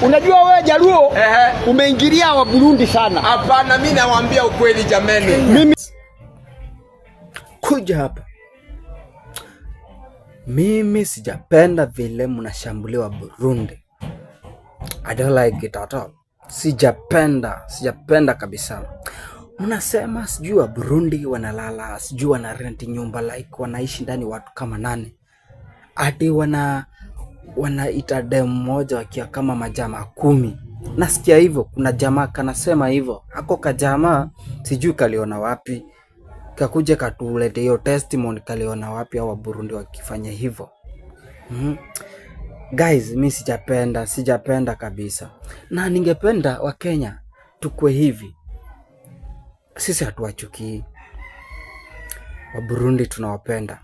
Unajua wewe Jaluo umeingilia wa Burundi sana. Hapana, mimi nawaambia ukweli jameni. Mimi kuja hapa. Mimi sijapenda vile mnashambuliwa Burundi. I don't like it at all. Sijapenda kabisa. Mnasema sijui wa Burundi wanalala, sijui wana rent nyumba like wanaishi ndani watu kama 8. Ati wanaita dem moja wakia kama majamaa 10. Nasikia hivyo, kuna jamaa kanasema hivyo. Hako kajamaa sijui kaliona wapi. Kakuja katulete hiyo testimony kaliona wapi wa Burundi wakifanya hivyo. Guys, mimi sijapenda kabisa. Na ningependa wa Kenya tukue hivi. Sisi hatuwachukii. Wa Burundi tunawapenda.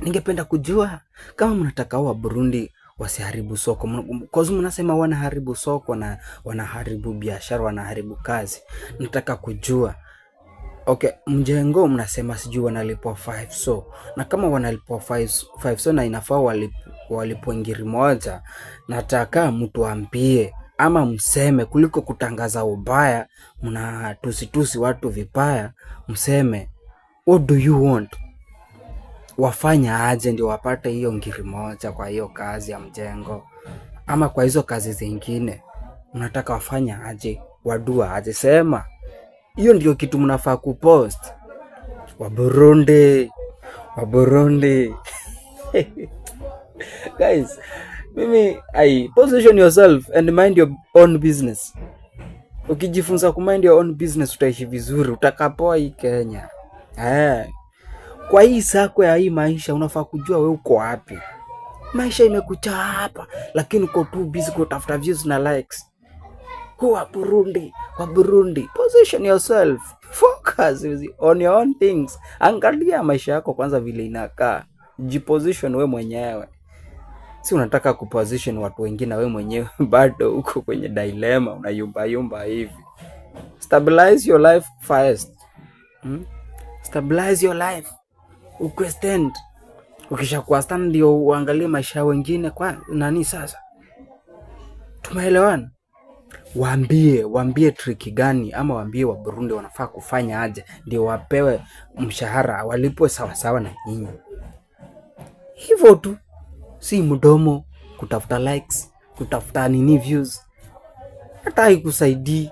Ningependa kujua kama mnataka wa Burundi wasiharibu soko. Kwa sababu mnasema wanaharibu soko na wanaharibu biashara, wanaharibu kazi. Nataka kujua. Okay, mjengo mnasema sijui wanalipwa 5 so. Na kama wanalipwa 5 so na inafaa walipwe ngiri moja, nataka mtu ambie ama mseme kuliko kutangaza ubaya, mnatusi watu vibaya, mseme what do you want? Wafanya aje ndio wapate hiyo ngiri moja kwa hiyo kazi ya mjengo ama kwa hizo kazi zingine. Mnataka wafanya aje? Wadua aje? Sema. Hiyo ndio kitu mnafaa kupost. Wa Burundi. Guys, mimi position yourself and mind your own business. Ukijifunza kumind your own business utaishi vizuri, utakapoa hii Kenya. Kwa hii sako ya hii maisha unafaa kujua wewe uko wapi. Maisha imekucha hapa, lakini uko too busy kutafuta views na likes. Wa Burundi, position yourself, focus on your own things. Angalia maisha yako kwanza vile inakaa, jiposition we mwenyewe. Si unataka kuposition watu wengine, we mwenyewe bado uko kwenye dilemma, unayumba hivi. Stabilize your life first. Stabilize your life. Stand. Ukishakuwa stand ndio uangalie maisha wengine kwa nani sasa. Tumeelewana? Waambie trick gani ama waambie wa Burundi wanafaa kufanya aje ndio wapewe mshahara, walipwe sawa na nyinyi. Hivyo tu. Si mdomo kutafuta likes, kutafuta views. Hata haikusaidii.